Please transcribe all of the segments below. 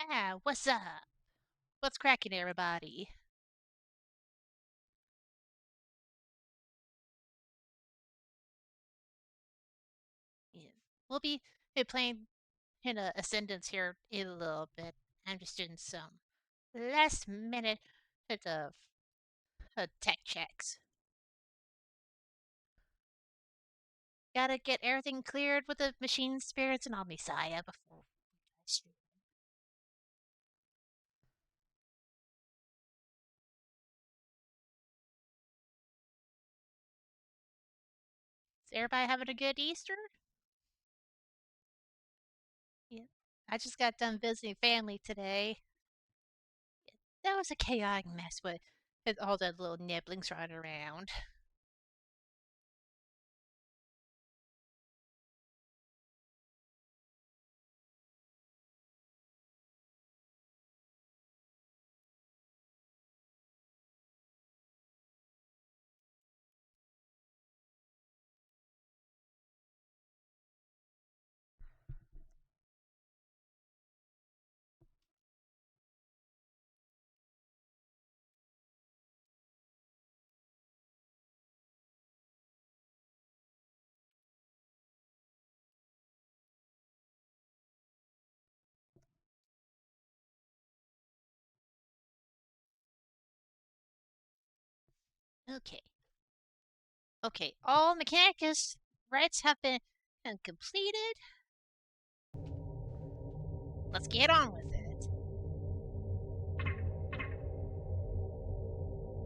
Yeah, what's up? What's cracking, everybody? Yeah. We'll be playing in a Ascendance here in a little bit. I'm just doing some last minute bit of tech checks. Gotta get everything cleared with the machine spirits and all Messiah before I stream. Is everybody having a good Easter? Yeah. I just got done visiting family today. That was a chaotic mess with all the little nibblings running around. Okay. Okay, all Mechanicus rights have been completed. Let's get on with it.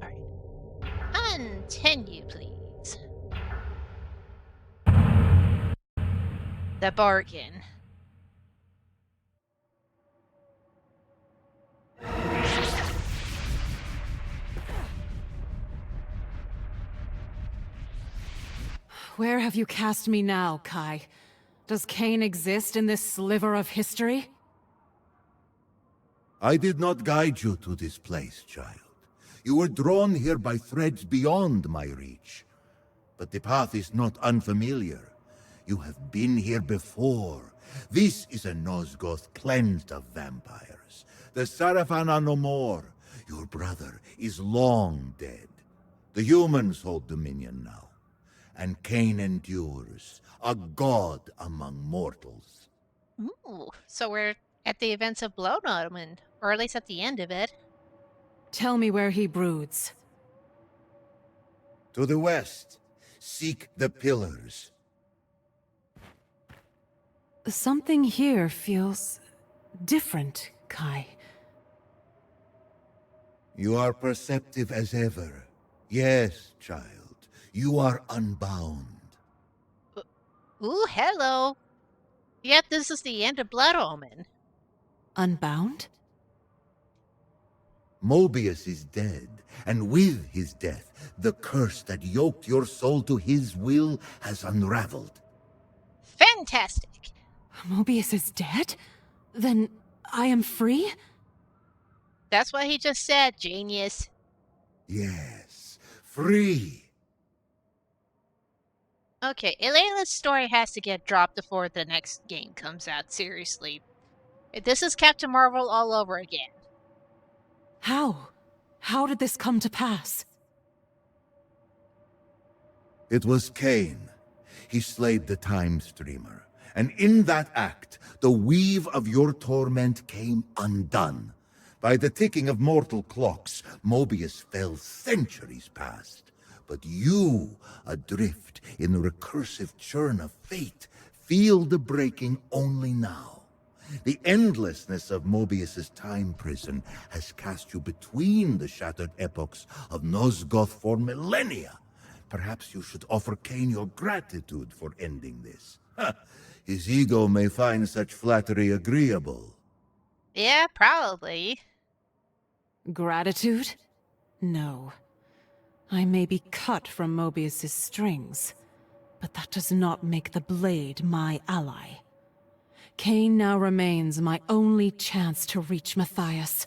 Alright. Continue, please. The bargain. Where have you cast me now, Kai? Does Cain exist in this sliver of history? I did not guide you to this place, child. You were drawn here by threads beyond my reach. But the path is not unfamiliar. You have been here before. This is a Nosgoth cleansed of vampires. The Sarafan are no more. Your brother is long dead. The humans hold dominion now. And Cain endures, a god among mortals. Ooh, so we're at the events of Blood Omen, or at least at the end of it. Tell me where he broods. To the west, seek the pillars. Something here feels different, Kai. You are perceptive as ever. Yes, child, you are unbound. Ooh, hello. Yep, this is the end of Blood Omen. Unbound? Mobius is dead, and with his death, the curse that yoked your soul to his will has unraveled. Fantastic. Mobius is dead? Then I am free? That's what he just said, genius. Yes, free. Okay, Elena's story has to get dropped before the next game comes out, seriously. This is Captain Marvel all over again. How? How did this come to pass? It was Cain. He slayed the Time Streamer, and in that act, the weave of your torment came undone. By the ticking of mortal clocks, Mobius fell centuries past. But you, adrift in the recursive churn of fate, feel the breaking only now. The endlessness of Mobius's time prison has cast you between the shattered epochs of Nosgoth for millennia. Perhaps you should offer Cain your gratitude for ending this. His ego may find such flattery agreeable. Yeah, probably. Gratitude? No. I may be cut from Mobius's strings, but that does not make the blade my ally. Cain now remains my only chance to reach Matthias.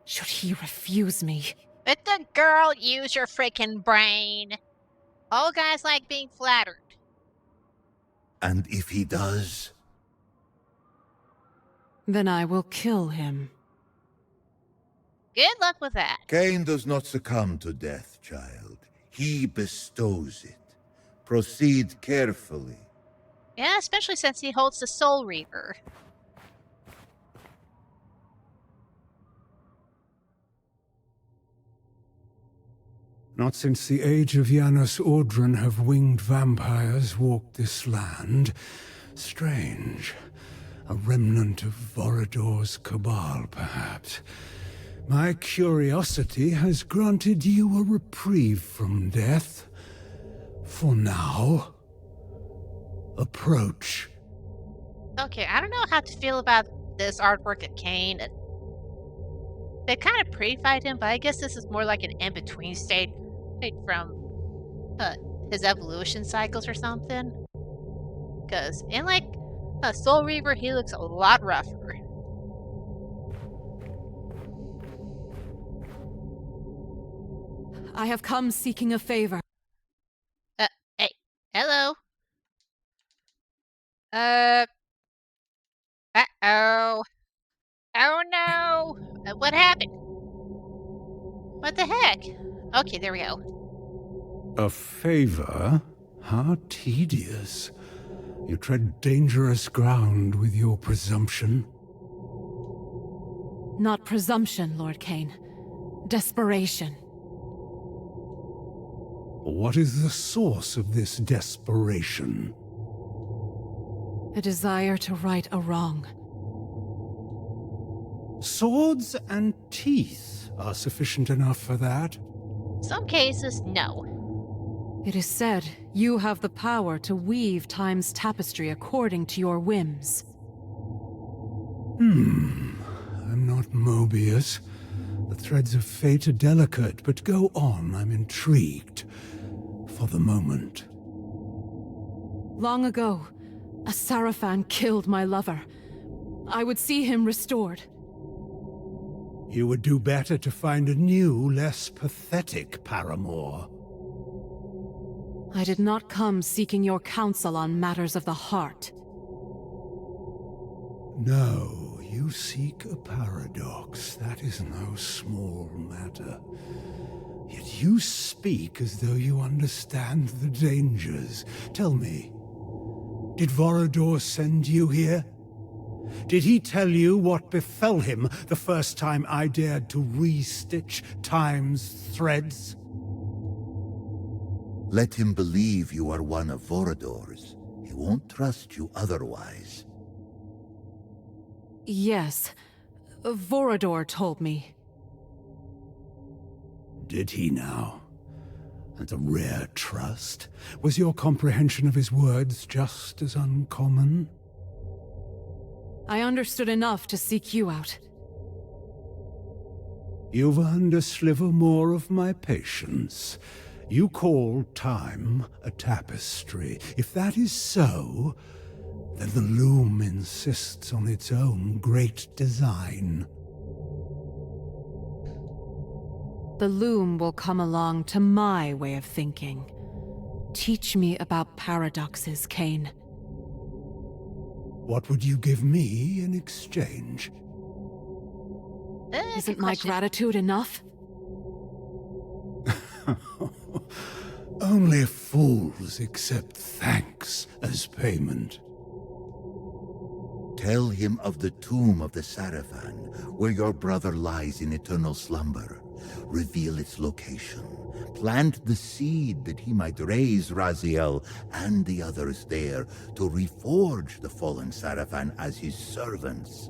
Should he refuse me? Let the girl use your freaking brain. All guys like being flattered. And if he does? Then I will kill him. Good luck with that. Cain does not succumb to death, child. He bestows it. Proceed carefully. Yeah, especially since he holds the Soul Reaver. Not since the age of Janus Audron have winged vampires walked this land. Strange. A remnant of Vorador's cabal, perhaps. My curiosity has granted you a reprieve from death. For now. Approach. Okay, I don't know how to feel about this artwork of Cain. They kind of pre-fight him, but I guess this is more like an in-between state from his evolution cycles or something. Because in like Soul Reaver, he looks a lot rougher. I have come seeking a favor. Hey, hello. Uh-oh. Oh no! What happened? What the heck? Okay, there we go. A favor? How tedious. You tread dangerous ground with your presumption. Not presumption, Lord Cain. Desperation. What is the source of this desperation? A desire to right a wrong. Swords and teeth are sufficient enough for that. Some cases, no. It is said you have the power to weave time's tapestry according to your whims. I'm not Mobius. The threads of fate are delicate, but go on, I'm intrigued. For the moment. Long ago, a Sarafan killed my lover. I would see him restored. You would do better to find a new, less pathetic paramour. I did not come seeking your counsel on matters of the heart. No, you seek a paradox. That is no small matter. Yet you speak as though you understand the dangers. Tell me, did Vorador send you here? Did he tell you what befell him the first time I dared to re-stitch time's threads? Let him believe you are one of Vorador's. He won't trust you otherwise. Yes, Vorador told me. Did he now? And a rare trust? Was your comprehension of his words just as uncommon? I understood enough to seek you out. You've earned a sliver more of my patience. You call time a tapestry. If that is so, then the loom insists on its own great design. The loom will come along to my way of thinking. Teach me about paradoxes, Cain. What would you give me in exchange? Isn't my gratitude enough? Only fools accept thanks as payment. Tell him of the tomb of the Sarafan, where your brother lies in eternal slumber. Reveal its location. Plant the seed that he might raise Raziel and the others there to reforge the fallen Sarafan as his servants.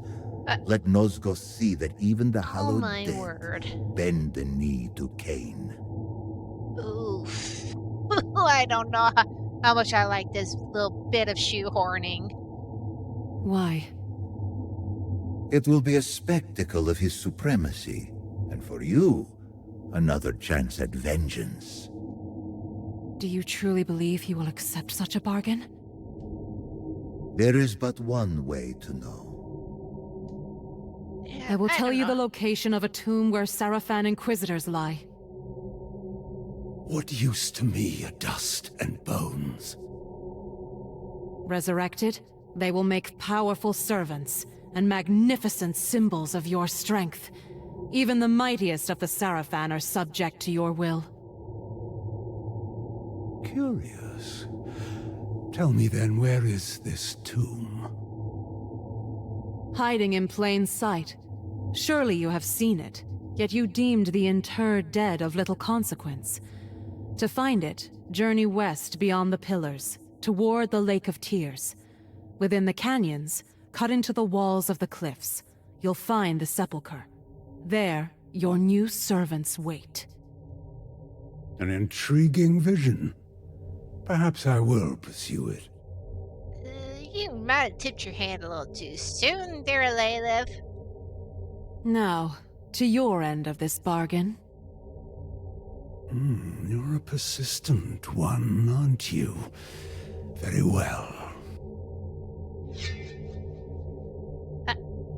Let Nosgoth see that even the hallowed my dead word. bend the knee to Cain. Oof. I don't know how much I like this little bit of shoehorning. Why? It will be a spectacle of his supremacy, and for you, another chance at vengeance. Do you truly believe he will accept such a bargain? There is but one way to know. Yeah, I will tell don't you the know. location of a tomb where Sarafan Inquisitors lie. What use to me are dust and bones? Resurrected, they will make powerful servants, and magnificent symbols of your strength. Even the mightiest of the Sarafan are subject to your will. Curious. Tell me then, where is this tomb? Hiding in plain sight. Surely you have seen it, yet you deemed the interred dead of little consequence. To find it, journey west beyond the pillars, toward the Lake of Tears. Within the canyons, cut into the walls of the cliffs, you'll find the sepulchre. There, your new servants wait. An intriguing vision. Perhaps I will pursue it. You might have tipped your hand a little too soon there, Lelev. Now, to your end of this bargain. You're a persistent one, aren't you? Very well.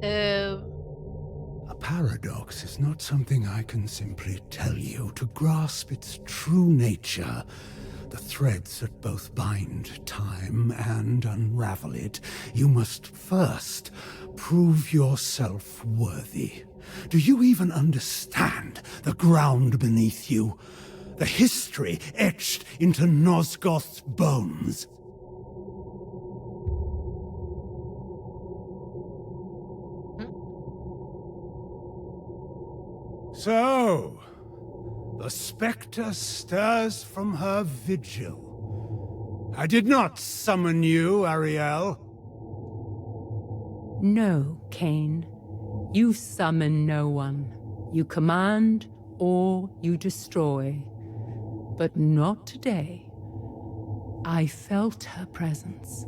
A paradox is not something I can simply tell you. To grasp its true nature, the threads that both bind time and unravel it, you must first prove yourself worthy. Do you even understand the ground beneath you? The history etched into Nosgoth's bones? So, the spectre stirs from her vigil. I did not summon you, Ariel. No, Kain. You summon no one. You command or you destroy. But not today. I felt her presence.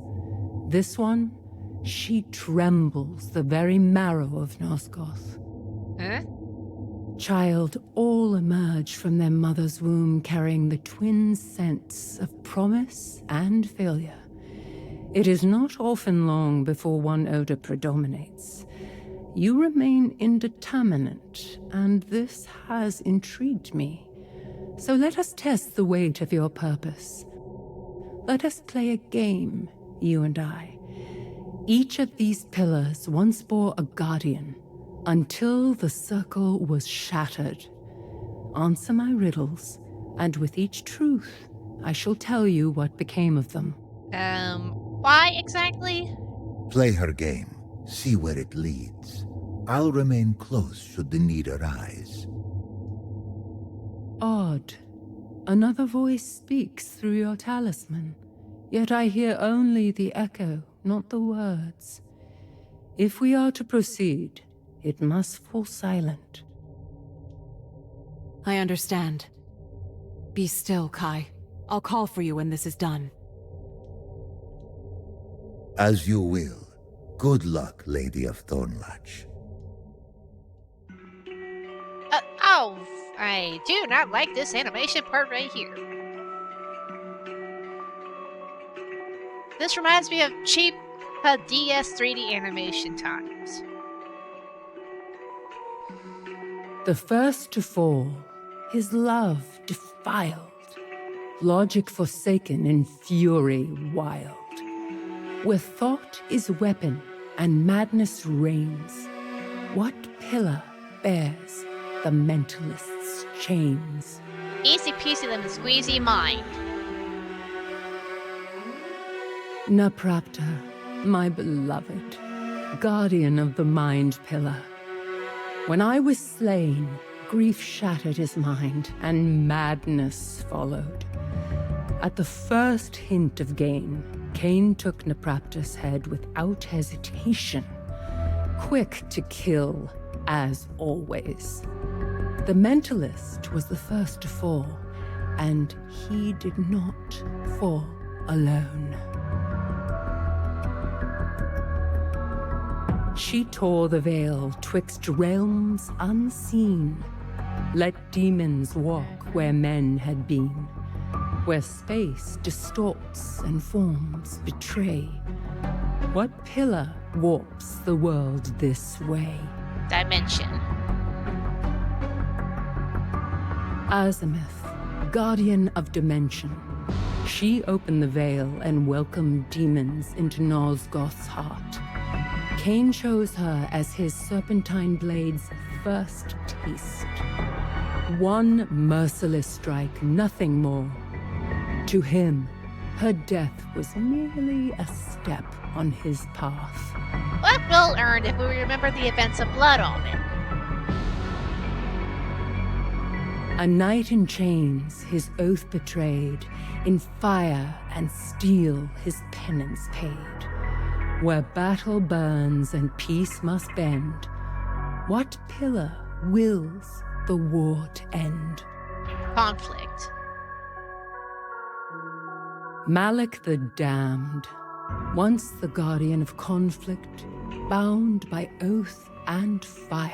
This one, she trembles the very marrow of Nosgoth. Huh? Child, all emerge from their mother's womb carrying the twin scents of promise and failure. It is not often long before one odor predominates. You remain indeterminate, and this has intrigued me. So let us test the weight of your purpose. Let us play a game, you and I. Each of these pillars once bore a guardian, until the circle was shattered. Answer my riddles, and with each truth, I shall tell you what became of them. Why exactly? Play her game. See where it leads. I'll remain close should the need arise. Odd. Another voice speaks through your talisman, yet I hear only the echo, not the words. If we are to proceed, it must fall silent. I understand. Be still, Kai. I'll call for you when this is done. As you will. Good luck, Lady of Thornlatch. I do not like this animation part right here. This reminds me of cheap DS 3D animation times. The first to fall, his love defiled, logic forsaken in fury wild. Where thought is weapon and madness reigns, what pillar bears the mentalist's chains? Easy peasy lemon squeezy mind. Naprapta, my beloved, guardian of the mind pillar. When I was slain, grief shattered his mind, and madness followed. At the first hint of gain, Kain took Naprapta's head without hesitation, quick to kill, as always. The mentalist was the first to fall, and he did not fall alone. She tore the veil twixt realms unseen, let demons walk where men had been, where space distorts and forms betray. What pillar warps the world this way? Dimension. Azimuth, guardian of dimension. She opened the veil and welcomed demons into Nosgoth's heart. Cain chose her as his serpentine blade's first taste. One merciless strike, nothing more. To him, her death was merely a step on his path. But we'll earn if we remember the events of Blood Omen. A knight in chains, his oath betrayed, in fire and steel his penance paid. Where battle burns and peace must bend, what pillar wills the war to end? Conflict. Malak the Damned, once the guardian of conflict, bound by oath and fire,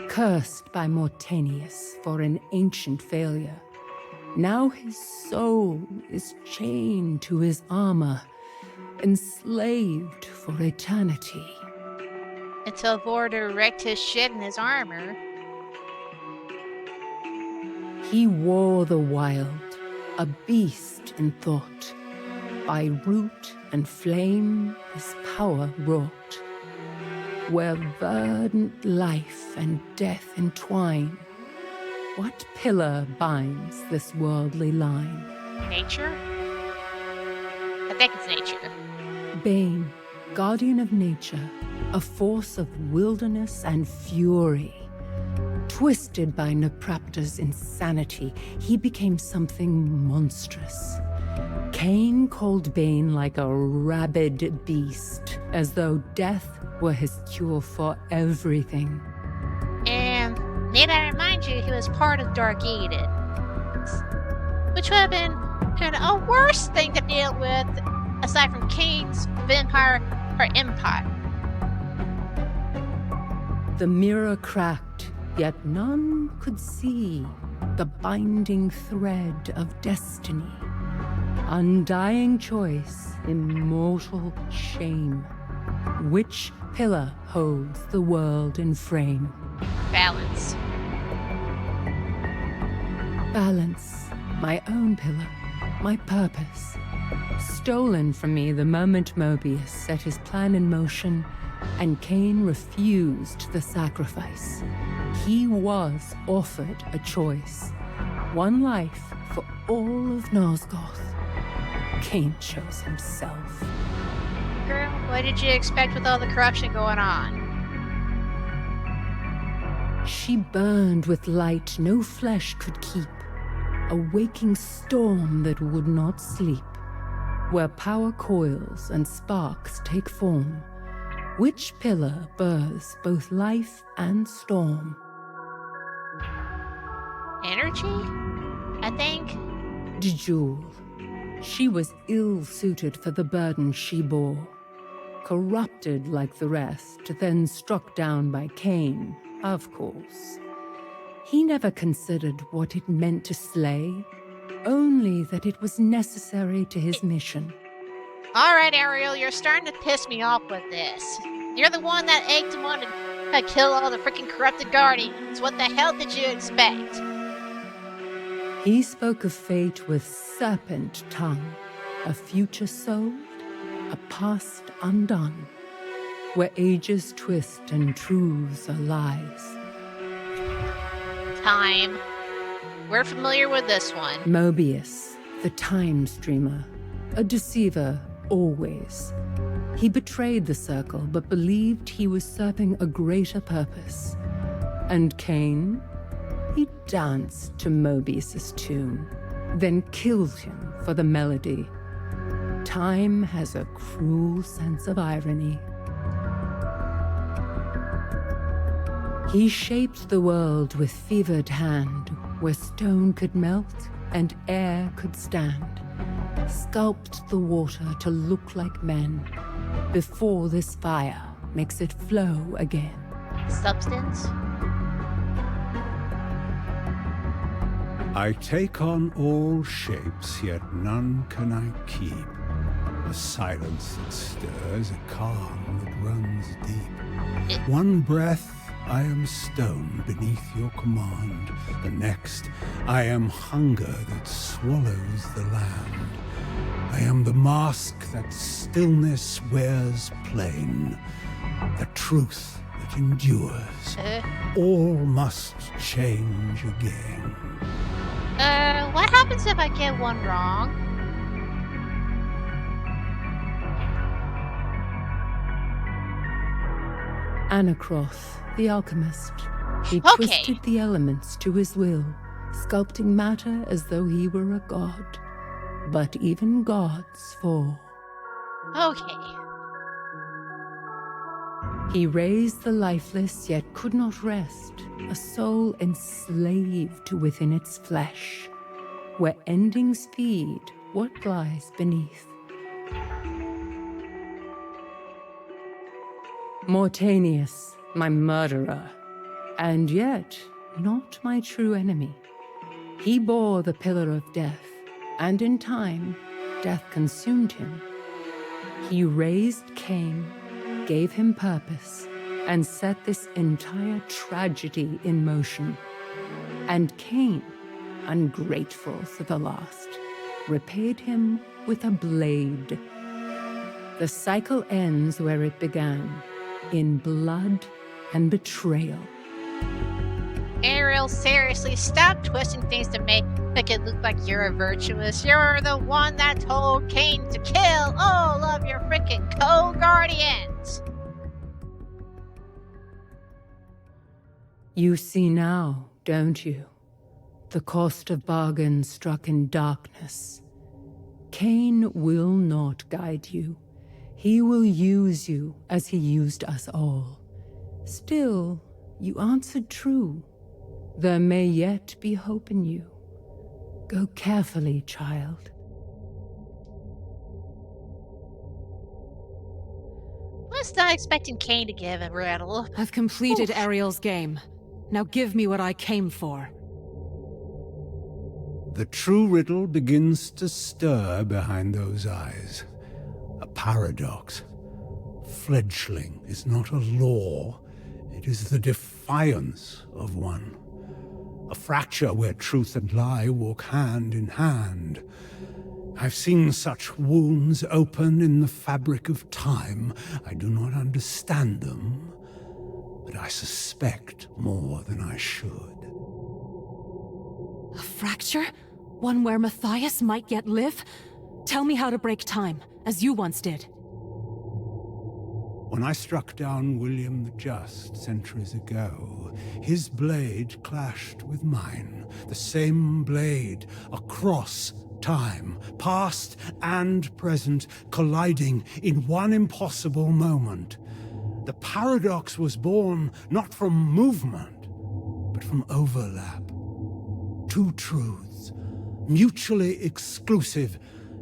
cursed by Mortanius for an ancient failure. Now his soul is chained to his armor, enslaved for eternity. Until Vorder wrecked his shit in his armor. He wore the wild, a beast in thought. By root and flame his power wrought. Where verdant life and death entwine, what pillar binds this worldly line? Nature? I think it's nature. Bane, guardian of nature, a force of wilderness and fury. Twisted by Nepraptor's insanity, he became something monstrous. Cain called Bane like a rabid beast, as though death were his cure for everything. And need I remind you, he was part of Dark Eden, which would have been kind of a worse thing to deal with, aside from Cain's vampire or empire. The mirror cracked, yet none could see the binding thread of destiny. Undying choice, immortal shame. Which pillar holds the world in frame? Balance. Balance, my own pillar, my purpose. Stolen from me the moment Mobius set his plan in motion, and Cain refused the sacrifice. He was offered a choice. One life for all of Nosgoth. Cain chose himself. Girl, what did you expect with all the corruption going on? She burned with light no flesh could keep, a waking storm that would not sleep. Where power coils and sparks take form, which pillar births both life and storm? Energy? I think. Jejul. She was ill-suited for the burden she bore. Corrupted like the rest, then struck down by Cain, of course. He never considered what it meant to slay, only that it was necessary to his mission. Alright, Ariel, you're starting to piss me off with this. You're the one that egged him on to kill all the freaking corrupted guardians. What the hell did you expect? He spoke of fate with serpent tongue, a future sold, a past undone, where ages twist and truths are lies. Time. We're familiar with this one. Mobius, the time streamer, a deceiver always. He betrayed the circle, but believed he was serving a greater purpose. And Cain? He danced to Mobius's tune, then killed him for the melody. Time has a cruel sense of irony. He shaped the world with fevered hand, where stone could melt and air could stand. Sculpt the water to look like men, before this fire makes it flow again. Substance? I take on all shapes, yet none can I keep. A silence that stirs, a calm that runs deep. One breath, I am stone beneath your command. The next, I am hunger that swallows the land. I am the mask that stillness wears plain. the truth that endures. All must change again. What happens if I get one wrong? Anakroth, the alchemist. He Okay. twisted the elements to his will, sculpting matter as though he were a god. But even gods fall. Okay. He raised the lifeless, yet could not rest, a soul enslaved within its flesh, where endings feed what lies beneath. Mortanius, my murderer, and yet not my true enemy. He bore the pillar of death, and in time, death consumed him. He raised Cain, gave him purpose, and set this entire tragedy in motion. And Cain, ungrateful for the last, repaid him with a blade. The cycle ends where it began, in blood and betrayal. Ariel, seriously, stop twisting things to make it look like you're a virtuous. You're the one that told Cain to kill all of your freaking co-guardians. You see now, don't you? The cost of bargain struck in darkness. Cain will not guide you. He will use you as he used us all. Still, you answered true. There may yet be hope in you. Go carefully, child. Was not expecting Cain to give a riddle. I've completed Ariel's game. Now give me what I came for. The true riddle begins to stir behind those eyes. A paradox. Fledgling is not a law, it is the defiance of one. A fracture where truth and lie walk hand in hand. I've seen such wounds open in the fabric of time. I do not understand them, but I suspect more than I should. A fracture? One where Matthias might yet live? Tell me how to break time, as you once did. When I struck down William the Just centuries ago, his blade clashed with mine, the same blade across time, past and present, colliding in one impossible moment. The paradox was born not from movement, but from overlap. Two truths, mutually exclusive,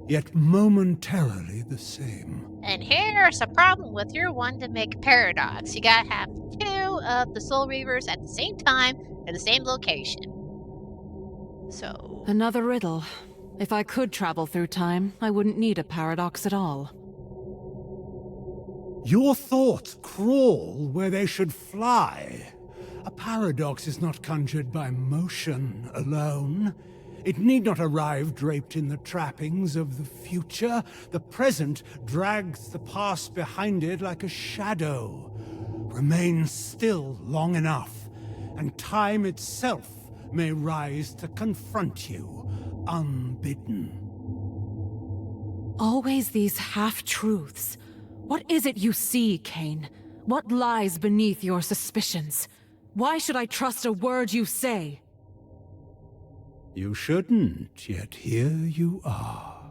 yet momentarily the same. And here's a problem with your one to make paradox. You gotta have two of the Soul Reavers at the same time at the same location. So... Another riddle. If I could travel through time, I wouldn't need a paradox at all. Your thoughts crawl where they should fly. A paradox is not conjured by motion alone. It need not arrive draped in the trappings of the future. The present drags the past behind it like a shadow. Remain still long enough, and time itself may rise to confront you, unbidden. Always these half-truths. What is it you see, Cain? What lies beneath your suspicions? Why should I trust a word you say? You shouldn't, yet here you are.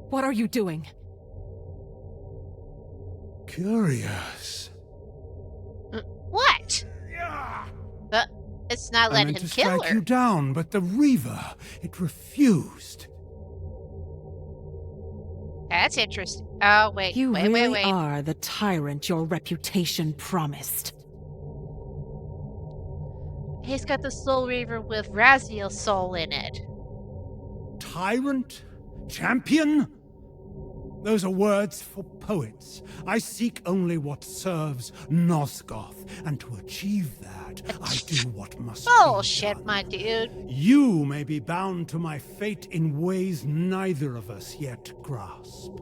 What are you doing? Curious. What? But it's not I letting meant him to kill strike her. you down, but the Reaver, it refused. That's interesting. Oh, wait, You wait, really wait. are the tyrant your reputation promised. He's got the Soul Reaver with Raziel's soul in it. Tyrant? Champion? Those are words for poets. I seek only what serves Nosgoth, and to achieve that, I do what must be Bullshit, done. my dude. You may be bound to my fate in ways neither of us yet grasp.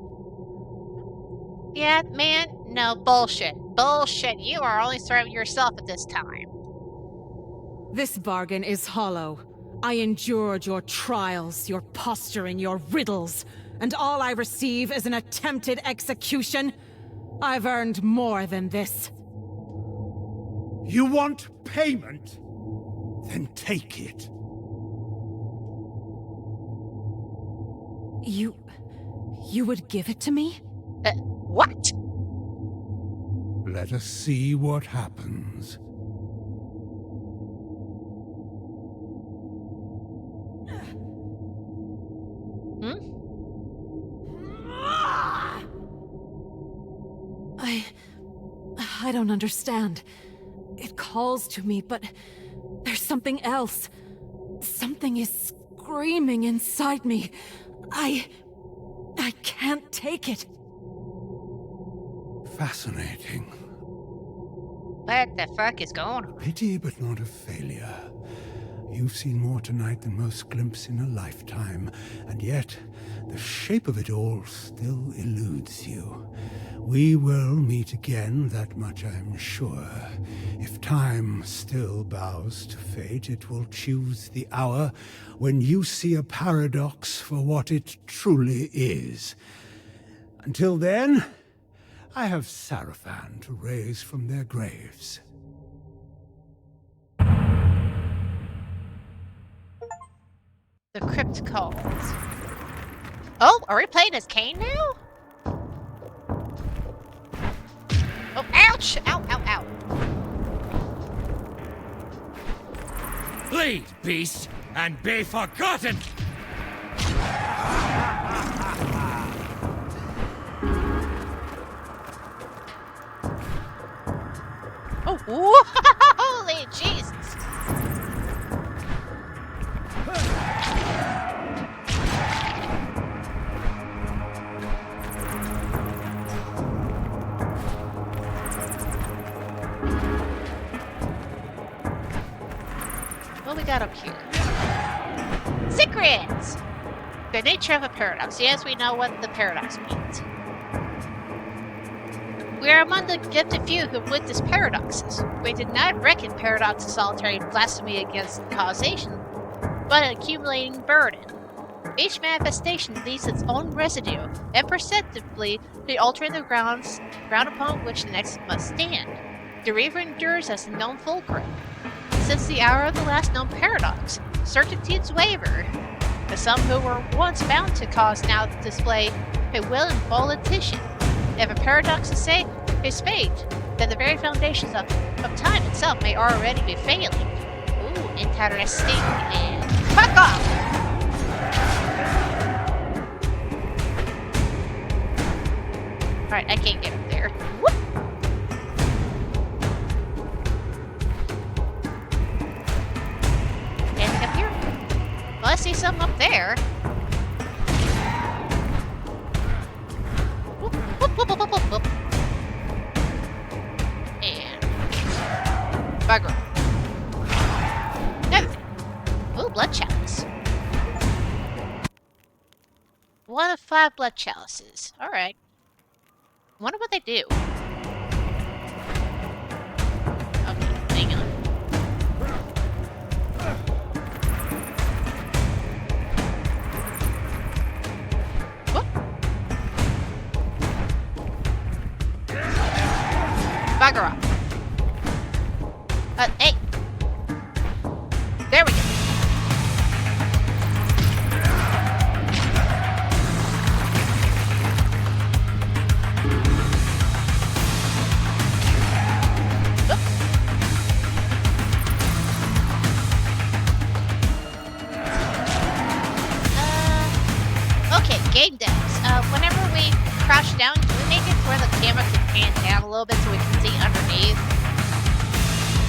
Yeah, man, no, bullshit. Bullshit, you are only serving yourself at this time. This bargain is hollow. I endured your trials, your posturing, your riddles, and all I receive is an attempted execution. I've earned more than this. You want payment? Then take it. You would give it to me? What? Let us see what happens. I don't understand. It calls to me, but there's something else. Something is screaming inside me. I can't take it. Fascinating. What the fuck is going on? Pity, but not a failure. You've seen more tonight than most glimpse in a lifetime, and yet the shape of it all still eludes you. We will meet again, that much I'm sure. If time still bows to fate, it will choose the hour when you see a paradox for what it truly is. Until then, I have Sarafan to raise from their graves. The crypt calls. Oh, are we playing as Kain now? Oh, ouch! Ow, ow, ow. Bleed, beast, and be forgotten! Oh, holy Jesus! What we got up here? Secrets! The nature of a paradox. Yes, we know what the paradox means. We are among the gifted few who witness paradoxes. We did not reckon paradox as solitary blasphemy against causation, but an accumulating burden. Each manifestation leaves its own residue, and perceptibly altering the ground upon which the next must stand. The reaver endures as the known fulcrum. Since the hour of the last known paradox, certainties waver. But some who were once bound to cause now display a willing politician. If a paradox is say is fate, then the very foundations of time itself may already be failing. Ooh, interesting. And fuck off! Alright, I can't get up there. Whoop! Anything up here? Well, I see something up there. Whoop, whoop, whoop, whoop, whoop, whoop. And bugger. Everything. Ooh, blood chalice. 1 of 5 blood chalices. Alright. Wonder what they do. Okay, hang on. Whoop. Bugger off. Hey. There we go. Okay, game devs. Whenever we crouch down, can we make it where the camera can pan down a little bit so we can see underneath?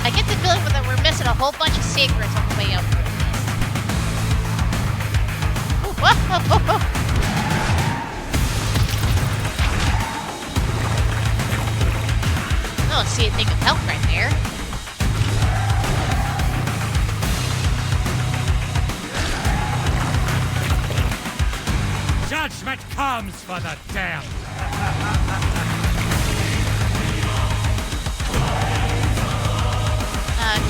I get the feeling that we're missing a whole bunch of secrets on the way up through this. Ooh, whoa, whoa, whoa, whoa. I don't see anything of help right there. Judgment comes for the damned.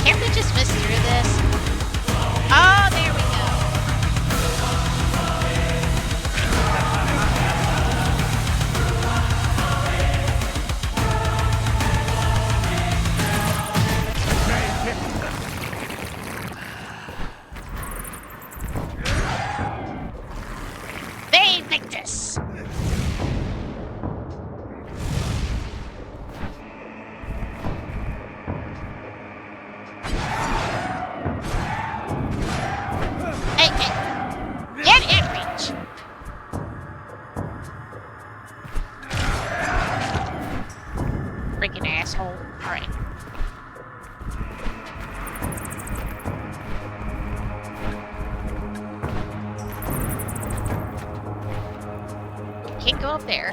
Can't we just miss through this? Oh, there we go. Victus! Hey, get in reach! Freaking asshole. Alright. Can't go up there.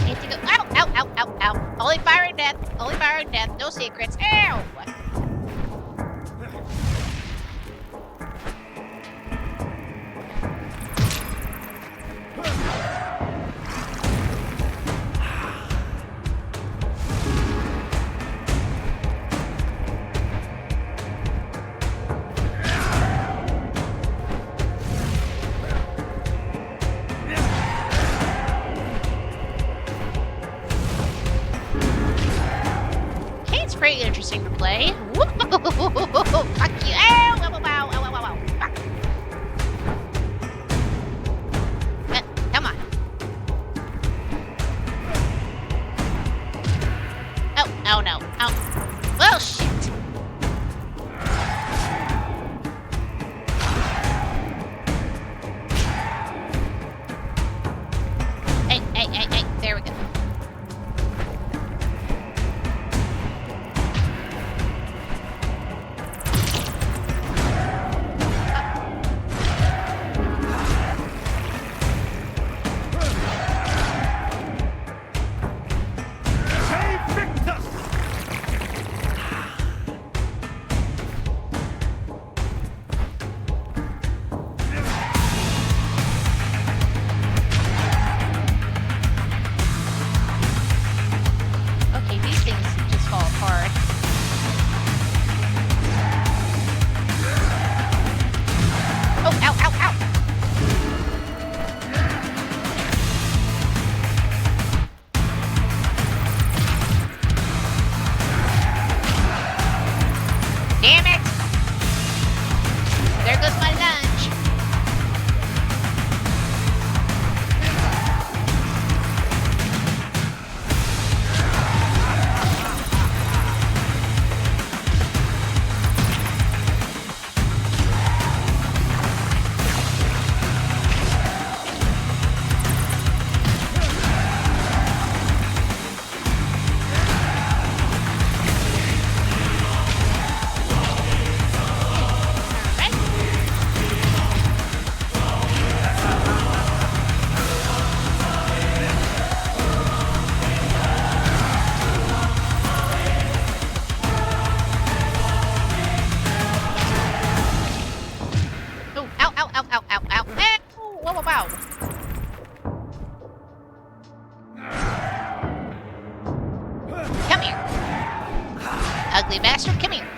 Need to go. Ow! Ow! Ow! Ow! Ow! Only fire and death. Only fire and death. No secrets. Ow! Kane's pretty interesting to play. Whoa! Fuck you! Ow! Ow! Ow! Ow! Ow! Ow! Ow! Fuck! Come on! Oh! Oh no! Oh! Well, shit! Hey! Hey! Hey! Hey! There we go. Okay, these things just fall apart. Oh, ow, ow, ow! Damn it! There goes my lunch. Oh, ow, ow, ow, ow, ow, ow. Ow! Whoa, whoa, wow. Come here. Ugly bastard, come here.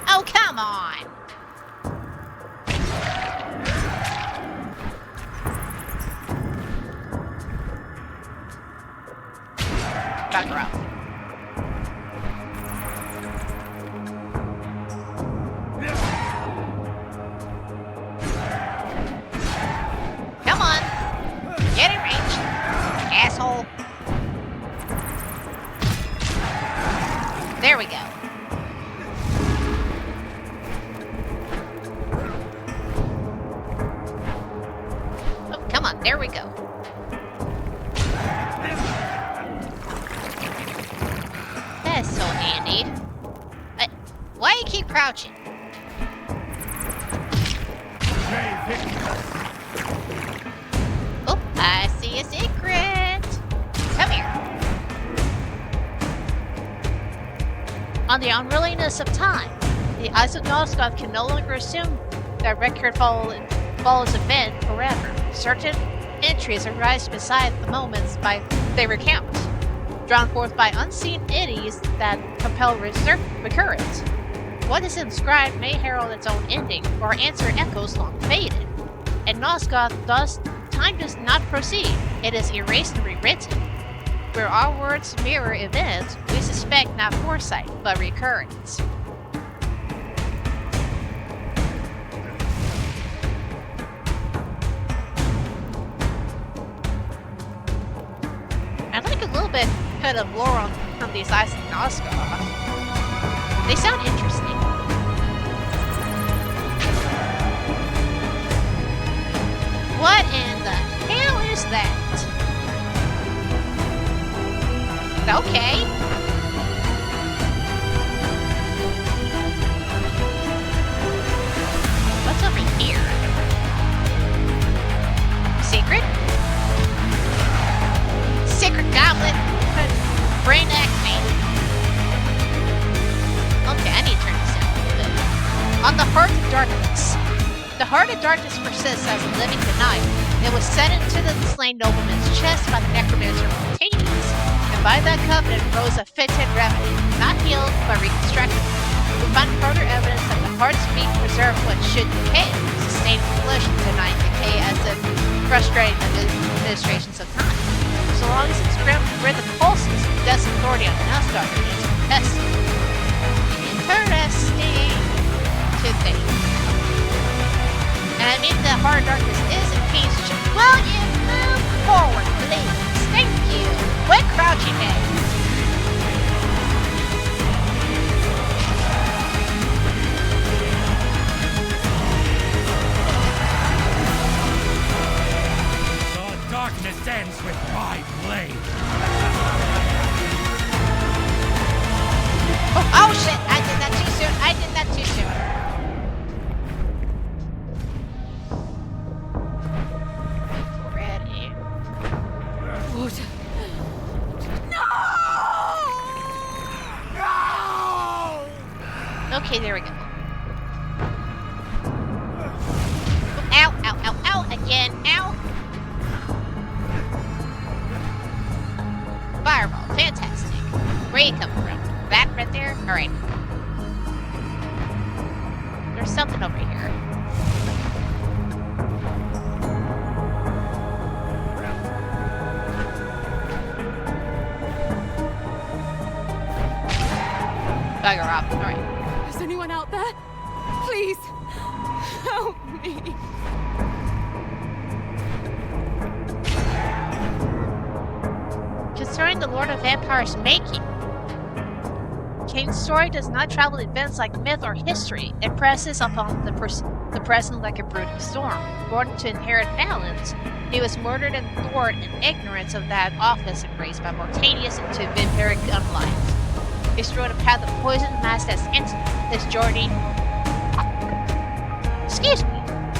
Oh, come on. Bugger up. Come on. Get in range. Asshole. There we go. There we go. That's so handy. Why do you keep crouching? Oh, I see a secret. Come here. On the unwillingness of time, the eyes of Nosgoth can no longer assume that record follows event forever. Certain entries arise beside the moments they recount, drawn forth by unseen entities that compel recurrence. What is inscribed may herald its own ending, or answer echoes long faded. And Nosgoth, thus, time does not proceed. It is erased and rewritten. Where our words mirror events, we suspect not foresight, but recurrence. I'd like a little bit of lore from these eyes of Nosgoth. They sound interesting. What in the hell is that? Okay. What's over here? Secret? Secret goblet. Brain activated. Okay, I need to turn this down a little bit. On the Heart of Darkness. The Heart of Darkness persists as a living denial. It was set into the slain nobleman's chest by the necromancer Mortanius, and by that covenant rose a fitted remedy, not healed, but reconstructed. We find further evidence that the heart's being preserved what should decay, sustained flesh denying decay as if frustrating the administrations of time. So long as its grim rhythm pulses, Death's authority on Nosgoth remains contested. Interesting to think. And I mean the Heart of Darkness is in peace. Will you move forward, please? Thank you. Quit crouching, Meg. The darkness ends with my blade. Oh shit! I did that too soon. I did that too soon. Ready. No! Okay, there we go. Ow, ow, ow, ow, again, ow! Fireball, fantastic. Where are you coming from? That right there? Alright. There's something over here. Bugger off. Alright. Is anyone out there? Please, help me. Concerning the Lord of Vampire's making, Kane's story does not travel events like myth or history. It presses upon the present like a brooding storm. Born to inherit balance, he was murdered and thwarted in ignorance of that office and raised by Mortanius into vampiric life. He strode a path of poison masked as intimate.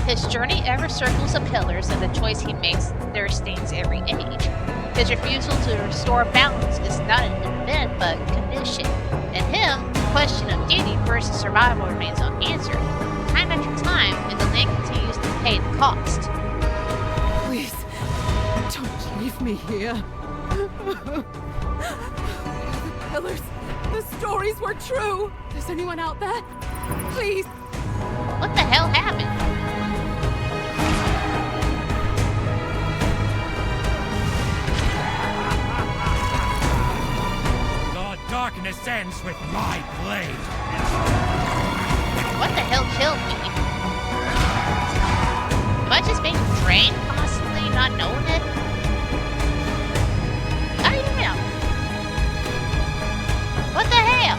His journey ever circles the pillars, and the choice he makes there stains every age. His refusal to restore balance is not an event but a condition. In him, the question of duty versus survival remains unanswered. Time after time, and the land continues to pay the cost. Please, don't leave me here. The pillars, the stories were true. Is anyone out there? Please. What the hell happened? The darkness ends with my blade. What the hell killed me? Am I just being drained constantly, not knowing it? I don't even know. What the hell?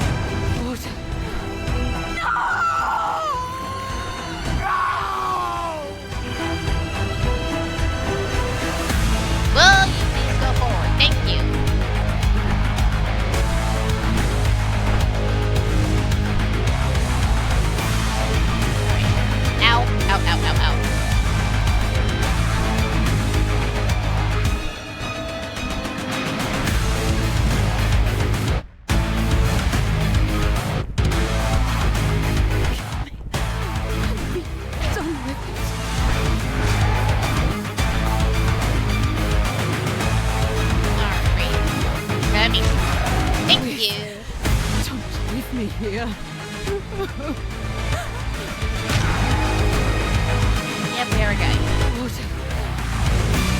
here. Yep, there we go. Water.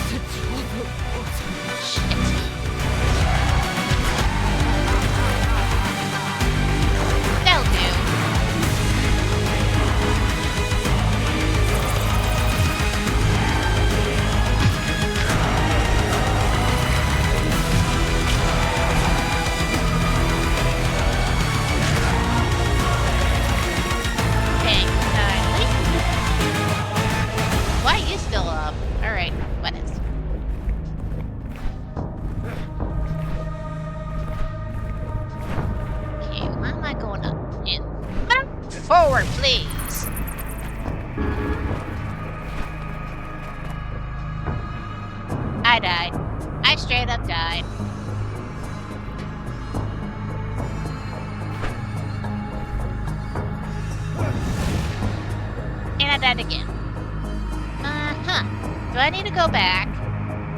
The drop of water. Shit. That'll do. Okay, why are you still up? Alright, what is? Okay, why am I going up? In. Forward, please. I died. I straight up died. And I died again. Uh-huh. Do I need to go back?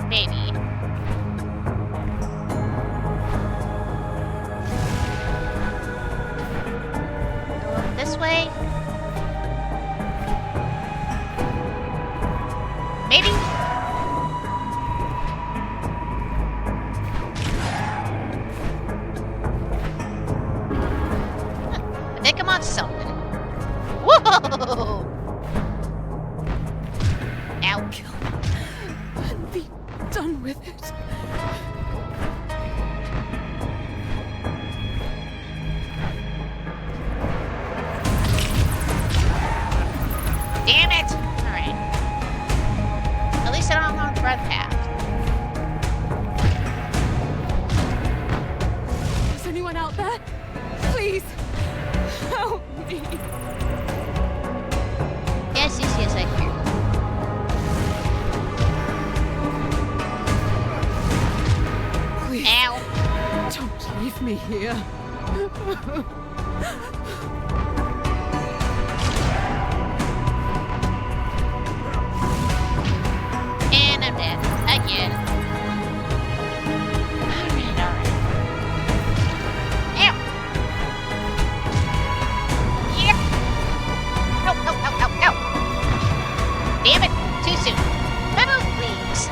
Maybe. Go this way? Maybe? I think I'm on something. Whoa! Ow. And be done with it. Damn it! Alright. At least I don't know the red path. Is anyone out there? Please, help me. Yes, I hear. Please, Ow. don't leave me here. And I'm dead. Again. Alright. Ow! Yep! Ow! Damn it! Too soon. Move, please!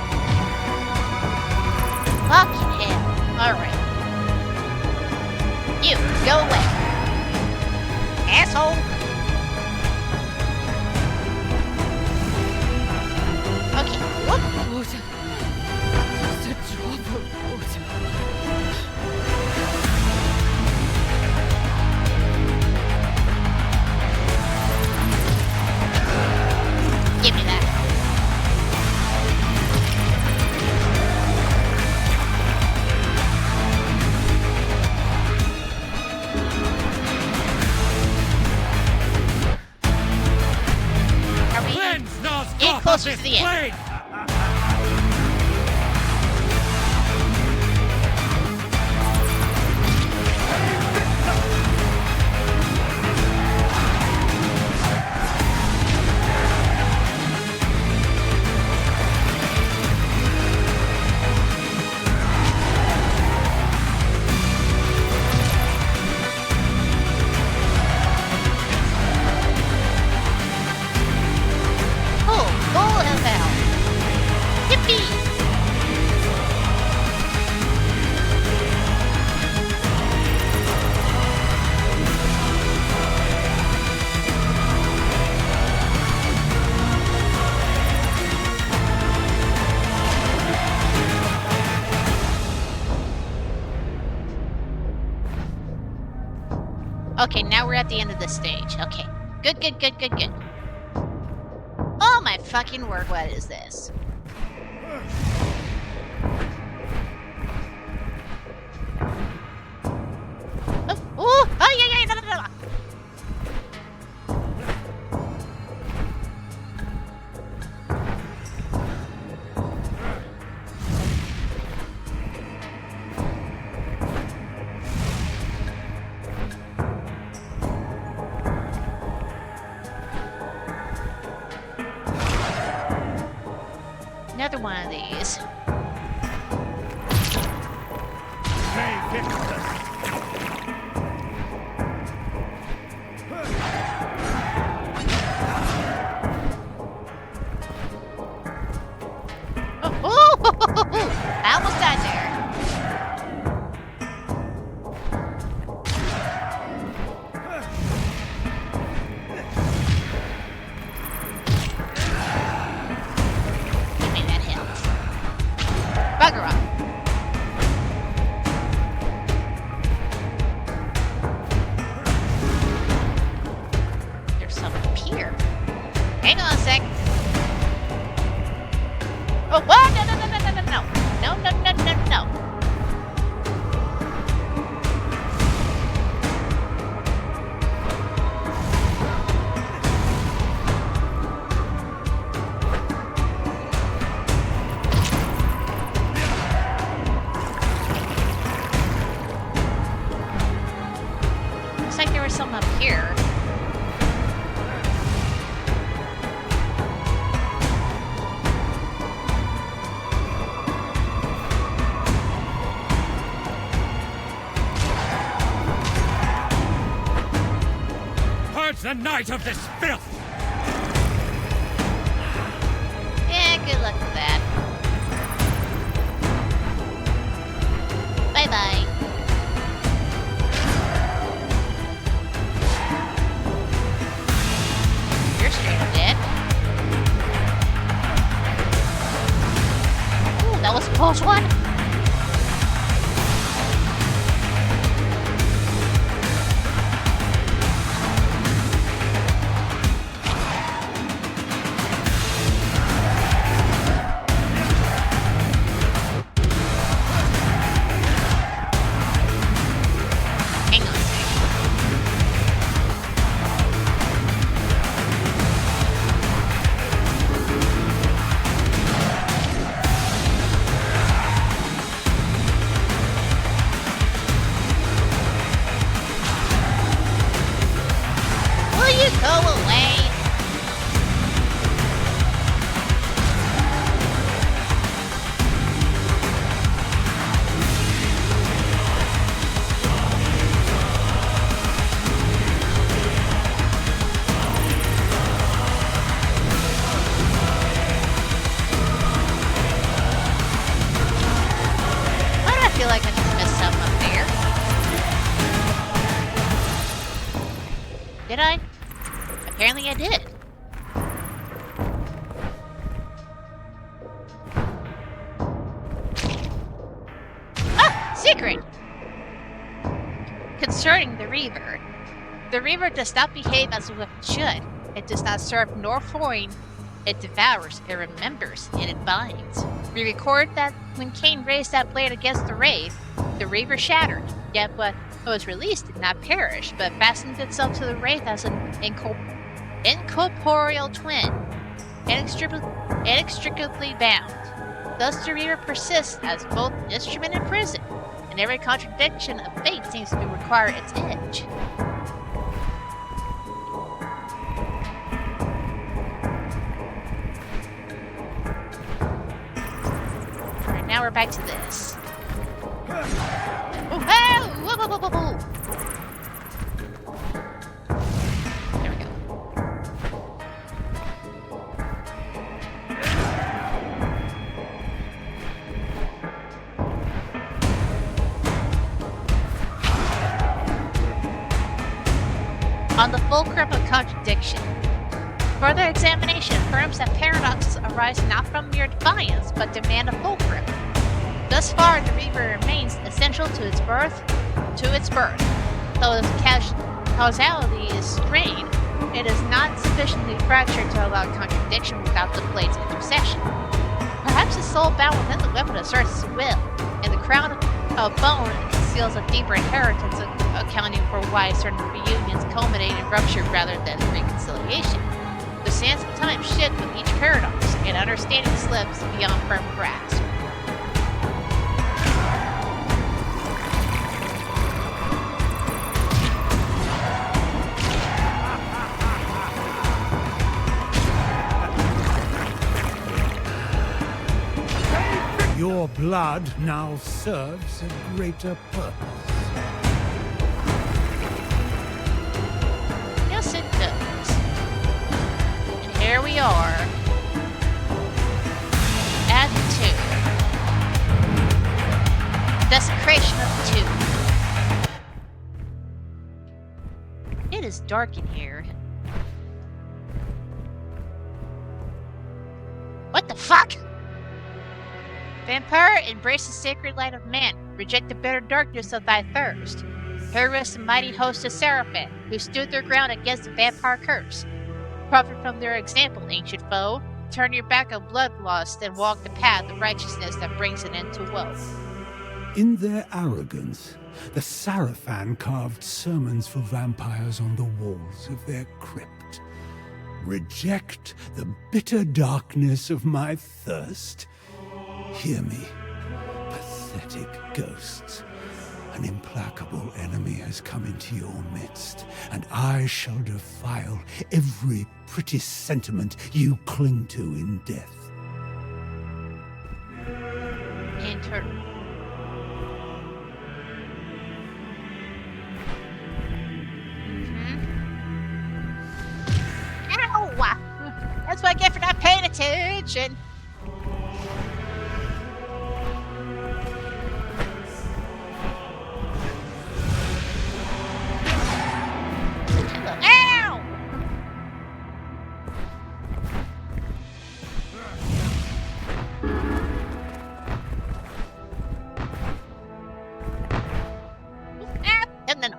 Fucking hell. Alright. You, go away. Asshole! Okay, whoop! Water. Just a drop of water. Give me that. Are we Cleanse those Get closer to the end. blade! Cool, full of hell. Yippee! Okay, now we're at the end of the stage. Okay. Good. Oh my fucking word, what is this? Yeah. Another one of these. May Victus! Oh, no, no, no, no, no, no, no. No, no, no, no, no. Looks like there was some up here. Purge the night of this filth! Yeah, good luck with that. Bye-bye. You're straight up dead. Ooh, that was a close one. Hang on a second. Will you go away? Why do I feel like I just missed something up there? Did I? Apparently I did. Ah! Secret! Concerning the Reaver. The Reaver does not behave as a weapon should. It does not serve nor foreign. It devours, it remembers, and it binds. We record that when Cain raised that blade against the Wraith, the Reaver shattered. Yet what was released did not perish, but fastened itself to the Wraith as an incorporeal twin, inextricably bound. Thus the Reaver persists as both instrument and prison, and every contradiction of fate seems to require its edge. Alright, now we're back to this. Oh, hey! Whoa, whoa, whoa, whoa, whoa. There we go. On the fulcrum of contradiction. Further examination affirms that paradoxes arise not from mere defiance, but demand a fulcrum. Thus far, the Reaver remains essential to its birth. Though its causality is strained, it is not sufficiently fractured to allow contradiction without the blade's intercession. Perhaps the soul bound within the weapon asserts its will, and the crown of bone conceals a deeper inheritance, accounting for why certain reunions culminate in rupture rather than reconciliation. The sands of time shift with each paradox, and understanding slips beyond firm grasp. Your blood now serves a greater purpose. Yes, it does. And here we are. Act 2. Desecration of 2. It is dark in here. What the fuck? Vampire, embrace the sacred light of man. Reject the bitter darkness of thy thirst. Here rests the mighty host of Seraphim, who stood their ground against the vampire curse. Profit from their example, ancient foe. turn your back on bloodlust and walk the path of righteousness that brings an end to woe. In their arrogance, the Sarafan carved sermons for vampires on the walls of their crypt. Reject the bitter darkness of my thirst. Hear me, pathetic ghosts. An implacable enemy has come into your midst, and I shall defile every pretty sentiment you cling to in death. Enter. Ow! That's what I get for not paying attention. Ow! And then.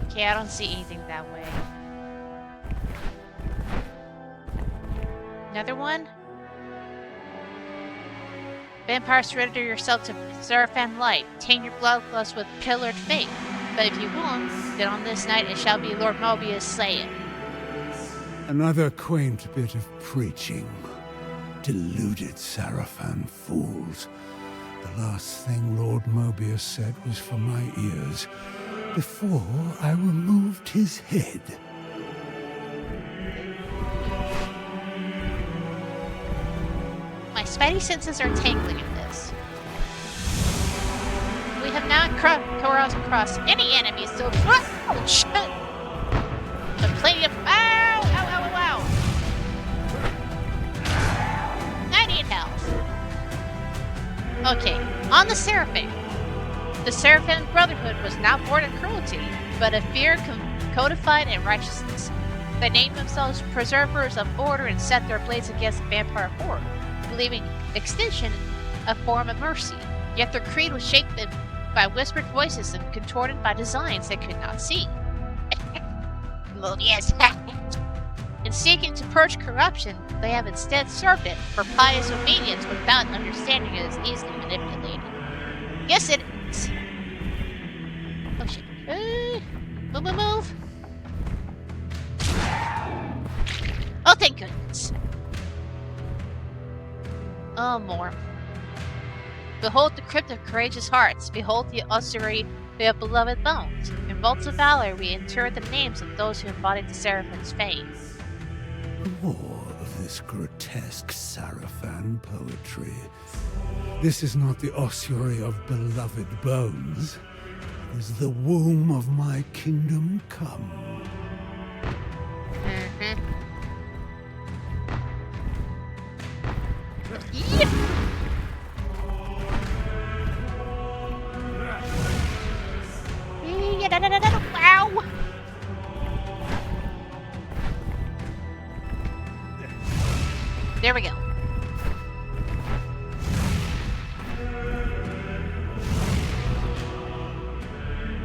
Okay, I don't see anything that way. Another one? Vampire, surrender yourself to Sarafan light. Taint your bloodlust with pillared faith. But if you won't, then on this night it shall be Lord Mobius saying. Another quaint bit of preaching. Deluded Sarafan fools. The last thing Lord Mobius said was for my ears, before I removed his head. My spidey senses are tingling at this. We have not crossed across any enemies, so oh shit! But plenty of ow, ow, ow, ow, ow! I need help. Okay, on the Seraphim. The Seraphim Brotherhood was not born in cruelty, but a fear codified in righteousness. They named themselves preservers of order and set their blades against the vampire horde, believing extinction a form of mercy. Yet their creed was shaped by whispered voices and contorted by designs they could not see. Mobius. In seeking to purge corruption, they have instead served it for pious obedience without understanding it is easily manipulated. Yes, it is. Oh shit. Move. Oh, thank goodness. Oh, more. Behold the crypt of courageous hearts. Behold the ossuary of beloved bones. In vaults of valor we inter the names of those who embodied the Seraphim's fame. More of this grotesque Sarafan poetry. This is not the ossuary of beloved bones. It is the womb of my kingdom come. Yep. Wow. There we go.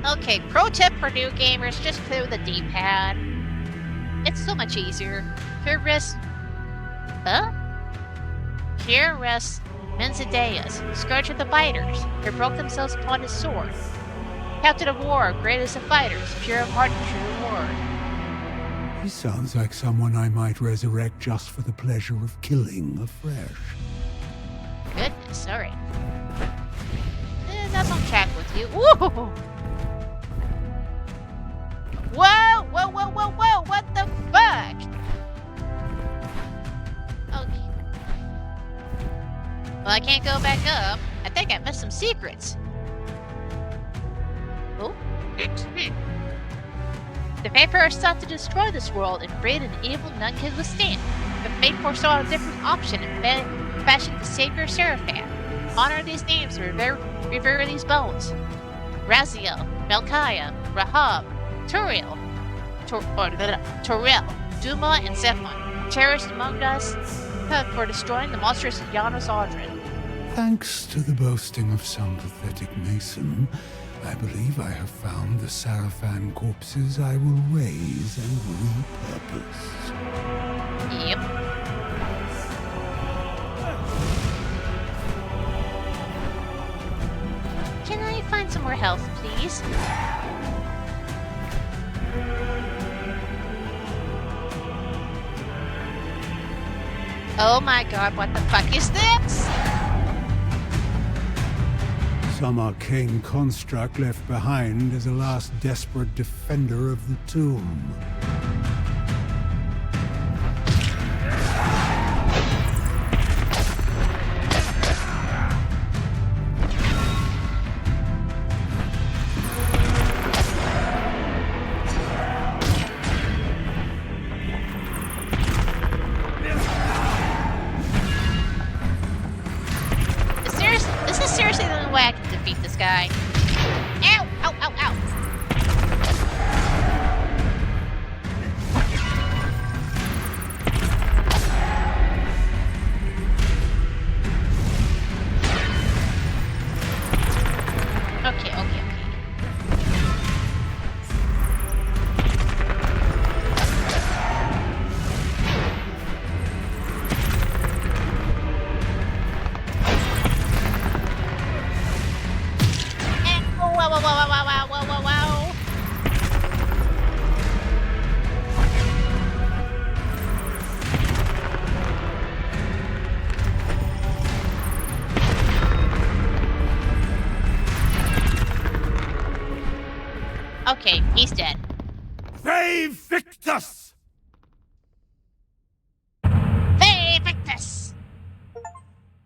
Okay, pro tip for new gamers, just play with the D-pad. It's so much easier. Here rests Menzideus, Scourge of the Biters, who broke themselves upon his sword. Captain of war, greatest of fighters, pure of heart and true word. He sounds like someone I might resurrect just for the pleasure of killing afresh. Goodness, alright. That's on track with you. Whoa! Whoa! What the fuck? Okay. Well, I can't go back up. I think I missed some secrets. Oh? The vampire sought to destroy this world and breed an evil none can withstand. But fate foresaw a different option and fashioned the savior Sarafan. Honor these names and revere these bones. Raziel, Melchiah, Rahab, Turiel, Duma, and Zephon, cherished among us for destroying the monstrous Janos Audrin. Thanks to the boasting of some pathetic mason, I believe I have found the Sarafan corpses I will raise and repurpose. Yep. Can I find some more health, please? Oh my god, what the fuck is this? Some arcane construct left behind as a last desperate defender of the tomb. This is seriously the only way I can defeat this guy. Ow! Ow, ow, ow! Okay, okay, okay. Wow, wow, wow, wow, wow, wow, wow, wow. Okay, he's dead. Ve Victus! Hey, Victus!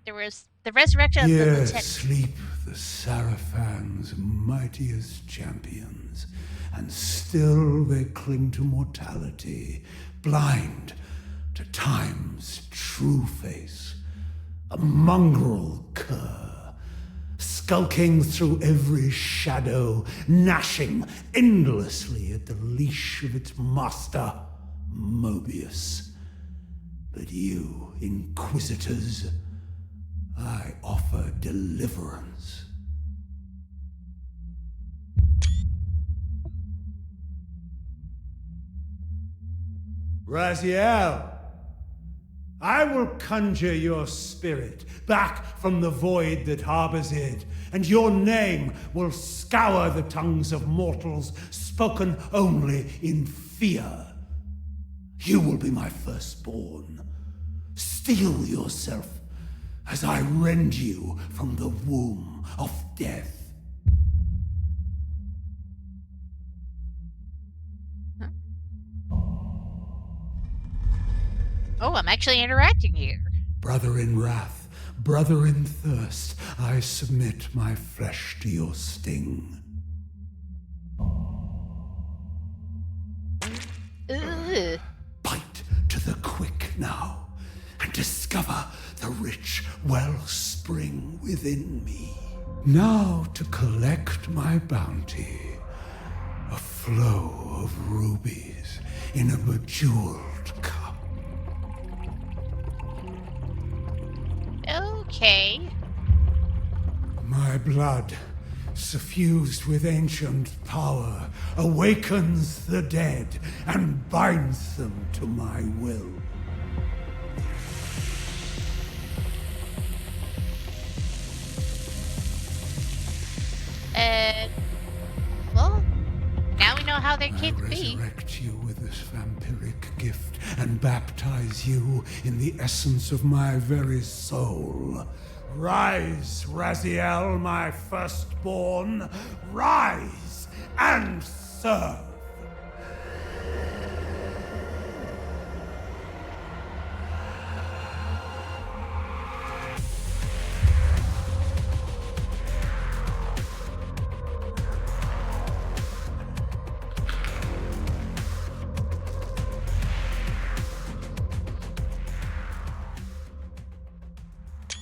There was the resurrection of the Here lieutenant. sleep the Sarafans' mightiest champions, and still they cling to mortality, blind to time's true face, a mongrel cur, skulking through every shadow, gnashing endlessly at the leash of its master, Mobius. But you, Inquisitors, I offer deliverance. Raziel, I will conjure your spirit back from the void that harbors it, and your name will scour the tongues of mortals, spoken only in fear. You will be my firstborn. Steel yourself as I rend you from the womb of death. Oh, I'm actually interacting here. Brother in wrath, brother in thirst, I submit my flesh to your sting. Ugh. Bite to the quick now, and discover the rich wellspring within me. Now to collect my bounty, a flow of rubies in a bejeweled cup. Okay. My blood, suffused with ancient power, awakens the dead and binds them to my will. Well, now we know how they came to I be. resurrect you with this vampiric gift and baptize you in the essence of my very soul. Rise, Raziel, my firstborn. Rise and serve.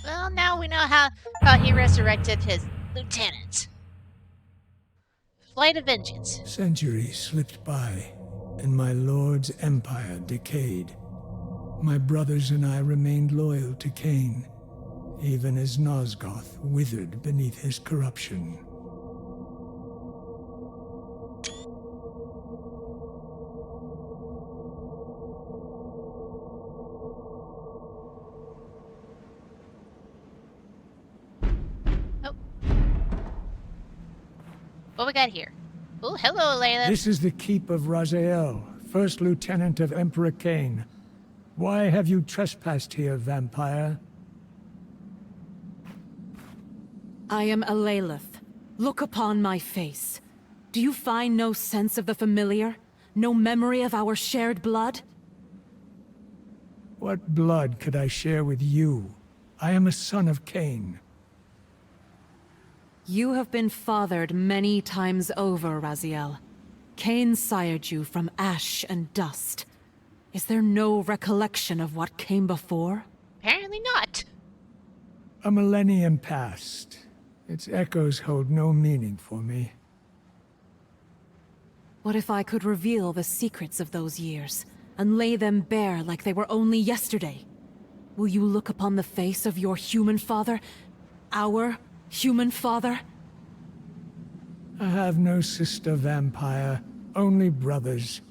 Well, now we know how he resurrected his lieutenant. Flight of Vengeance. Centuries slipped by, and my lord's empire decayed. My brothers and I remained loyal to Kain, even as Nosgoth withered beneath his corruption. we got here? Oh, hello, Layla. This is the keep of Raziel, first lieutenant of Emperor Cain. Why have you trespassed here, vampire? I am Alalith. Look upon my face. Do you find no sense of the familiar? No memory of our shared blood? What blood could I share with you? I am a son of Cain. You have been fathered many times over, Raziel. Cain sired you from ash and dust. Is there no recollection of what came before? Apparently not. A millennium passed. Its echoes hold no meaning for me. What if I could reveal the secrets of those years, and lay them bare like they were only yesterday? Will you look upon the face of your human father? Our human father? I have no sister vampire, only brothers.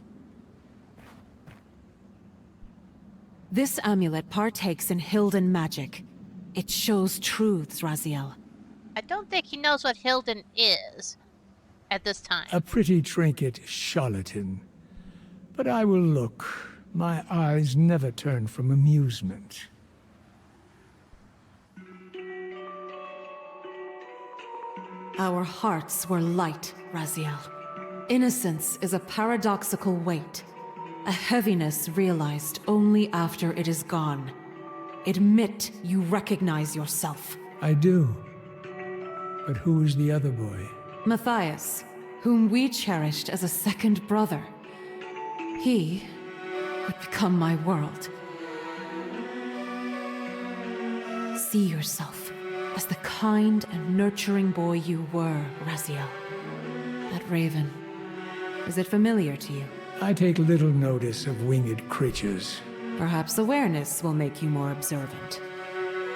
This amulet partakes in Hilden magic. It shows truths, Raziel. I don't think he knows what Hilden is at this time. A pretty trinket charlatan. But I will look. My eyes never turn from amusement. Our hearts were light, Raziel. Innocence is a paradoxical weight. A heaviness realized only after it is gone. Admit you recognize yourself. I do. But who is the other boy? Matthias, whom we cherished as a second brother. He would become my world. See yourself as the kind and nurturing boy you were, Raziel. That raven, is it familiar to you? I take little notice of winged creatures. Perhaps awareness will make you more observant.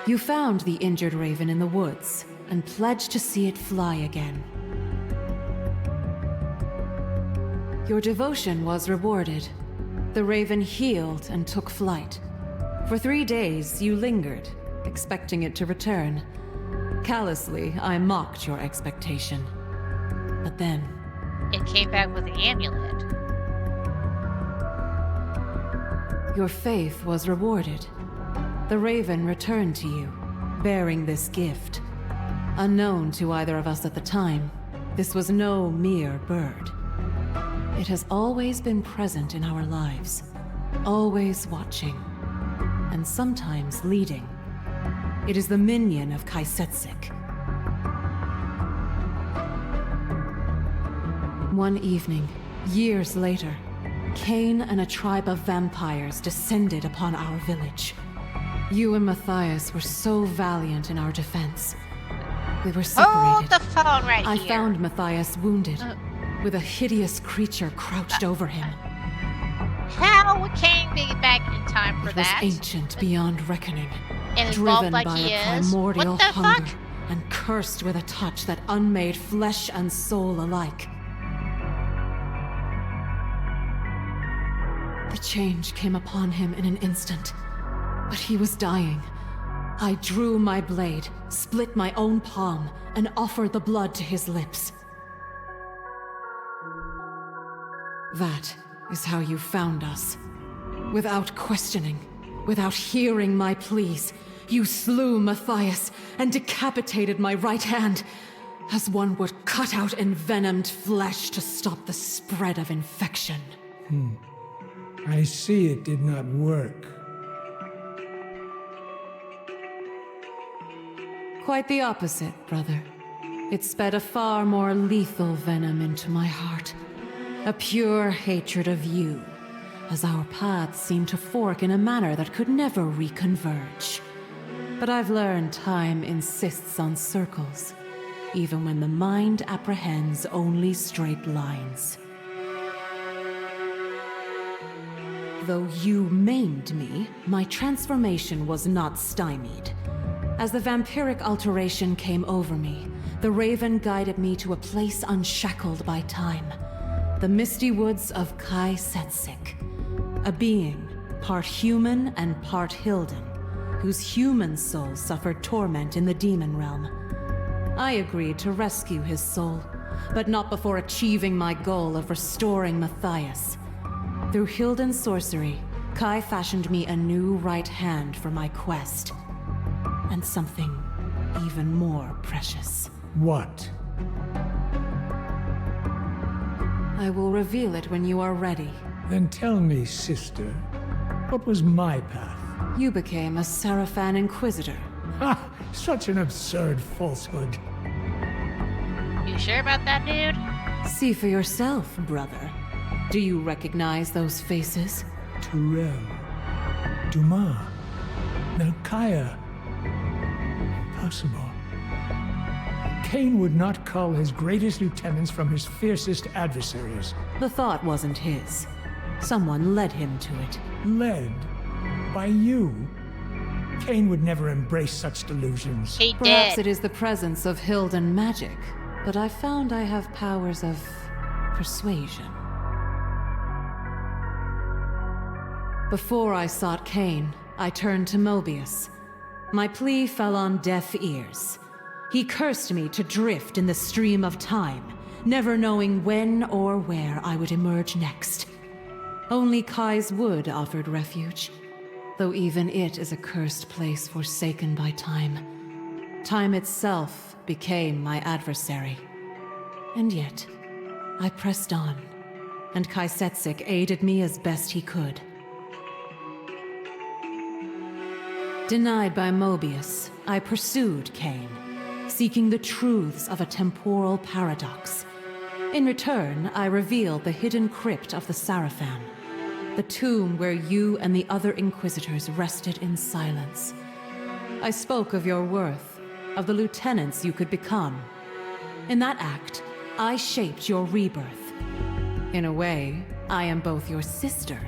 You found the injured raven in the woods, and pledged to see it fly again. Your devotion was rewarded. The raven healed and took flight. For 3 days, you lingered, expecting it to return. Callously, I mocked your expectation. But then... It came back with the amulet. Your faith was rewarded. The raven returned to you, bearing this gift. Unknown to either of us at the time, this was no mere bird. It has always been present in our lives, always watching, and sometimes leading. It is the minion of Kaisetsik. One evening, years later, Cain and a tribe of vampires descended upon our village. You and Matthias were so valiant in our defense. We were Hold separated. the phone right I here. found Matthias wounded, with a hideous creature crouched over him. How would Cain be back in time for It was that? ancient beyond reckoning, And involved driven like by he a is? primordial What the hunger, fuck? and cursed with a touch that unmade flesh and soul alike. The change came upon him in an instant, but he was dying. I drew my blade, split my own palm, and offered the blood to his lips. That is how you found us. Without questioning, without hearing my pleas, you slew Matthias and decapitated my right hand, as one would cut out envenomed flesh to stop the spread of infection. I see it did not work. Quite the opposite, brother. It sped a far more lethal venom into my heart. A pure hatred of you, as our paths seemed to fork in a manner that could never reconverge. But I've learned time insists on circles, even when the mind apprehends only straight lines. Though you maimed me, my transformation was not stymied. As the vampiric alteration came over me, the raven guided me to a place unshackled by time. The misty woods of Kaisetsik. A being, part human and part Hilden, whose human soul suffered torment in the demon realm. I agreed to rescue his soul, but not before achieving my goal of restoring Matthias. Through Hilden's sorcery, Kai fashioned me a new right hand for my quest. And something even more precious. What? I will reveal it when you are ready. Then tell me, sister, what was my path? You became a Sarafan Inquisitor. Ha! Such an absurd falsehood. You sure about that, dude? See for yourself, brother. Do you recognize those faces? Turel, Dumas, Melchiah. Impossible. Cain would not cull his greatest lieutenants from his fiercest adversaries. The thought wasn't his. Someone led him to it. Led by you. Cain would never embrace such delusions. He Perhaps did. it is the presence of Hilden magic, but I found I have powers of persuasion. Before I sought Cain, I turned to Mobius. My plea fell on deaf ears. He cursed me to drift in the stream of time, never knowing when or where I would emerge next. Only Kai's Wood offered refuge, though even it is a cursed place forsaken by time. Time itself became my adversary. And yet, I pressed on, and Kai Setzik aided me as best he could. Denied by Mobius, I pursued Cain, seeking the truths of a temporal paradox. In return, I revealed the hidden crypt of the Sarafan, the tomb where you and the other Inquisitors rested in silence. I spoke of your worth, of the lieutenants you could become. In that act, I shaped your rebirth. In a way, I am both your sister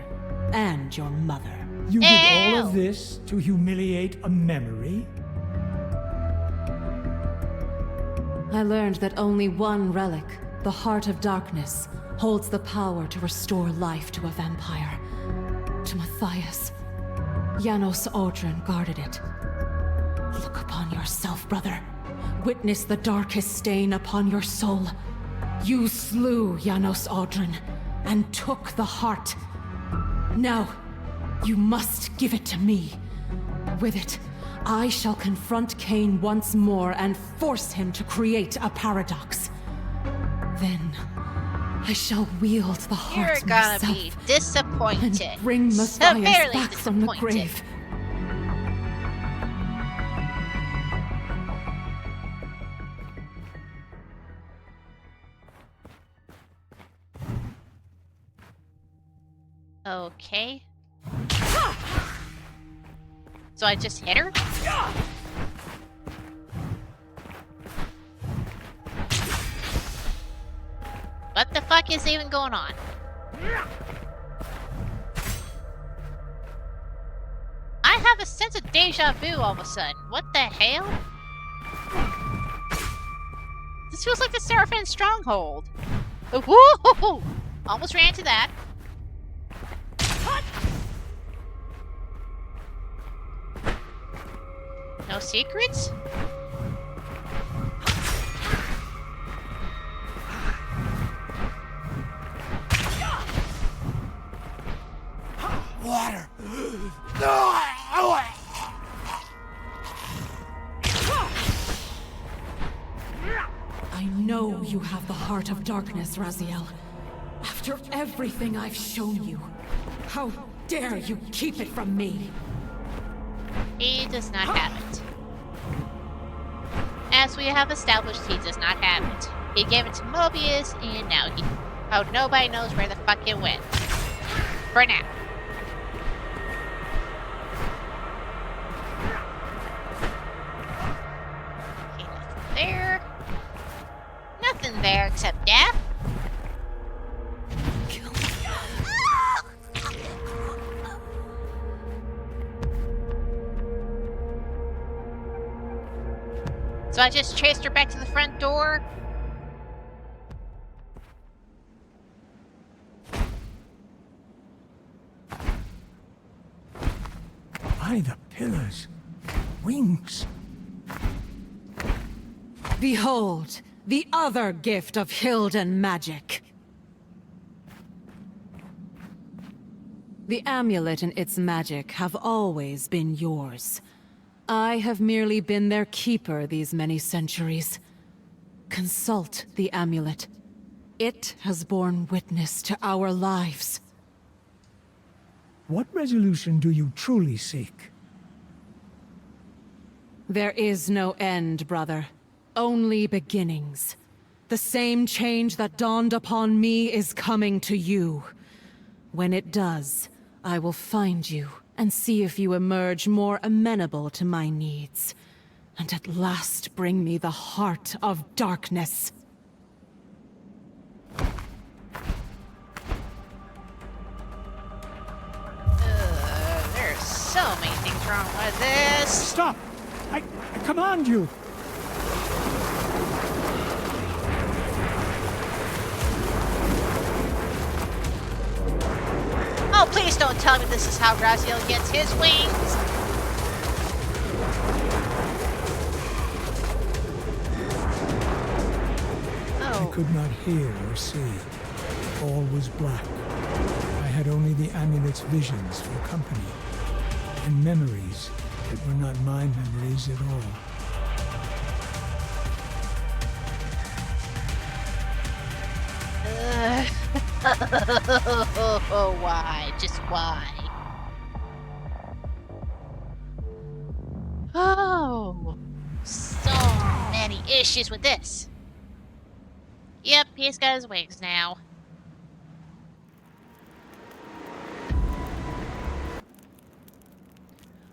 and your mother. You did all of Ew. this to humiliate a memory? I learned that only one relic, the Heart of Darkness, holds the power to restore life to a vampire. To Matthias. Janos Audron guarded it. Look upon yourself, brother. Witness the darkest stain upon your soul. You slew Janos Audron and took the heart. Now, you must give it to me. With it, I shall confront Cain once more and force him to create a paradox. Then, I shall wield the You're heart gonna myself be disappointed. and bring Matthias Severely back from the disappointed. grave. Okay. So I just hit her? What the fuck is even going on? I have a sense of deja vu all of a sudden. What the hell? This feels like the Seraphin stronghold. Woohoo! Almost ran into that. No secrets? Water! I know you have the Heart of Darkness, Raziel. After everything I've shown you, how dare you keep it from me? He does not have it. As we have established, he does not have it. He gave it to Mobius, and now nobody knows where the fuck it went. For now. Okay, nothing there. Nothing there except death. So I just chased her back to the front door. By the pillars. Wings. Behold, The other gift of Hilden magic. The amulet and its magic have always been yours. I have merely been their keeper these many centuries. Consult the amulet. It has borne witness to our lives. What resolution do you truly seek? There is no end, brother. Only beginnings. The same change that dawned upon me is coming to you. When it does, I will find you and see if you emerge more amenable to my needs. And at last bring me the heart of darkness. There's so many things wrong with this. Stop! I command you! Oh, please don't tell me this is how Raziel gets his wings. I could not hear or see. All was black. I had only the amulet's visions for company, and memories that were not my memories at all. Why? Just why? Oh, so many issues with this. Yep, he's got his wings now.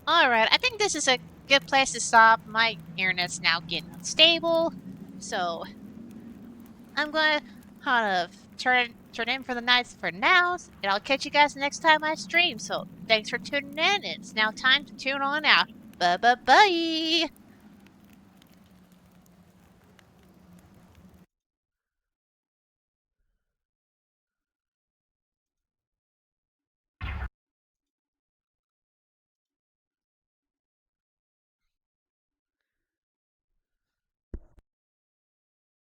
Alright, I think this is a good place to stop. My internet's now getting unstable, so I'm gonna kind of turn in for the night for now, and I'll catch you guys next time I stream. So thanks for tuning in. It's now time to tune on out. Bye.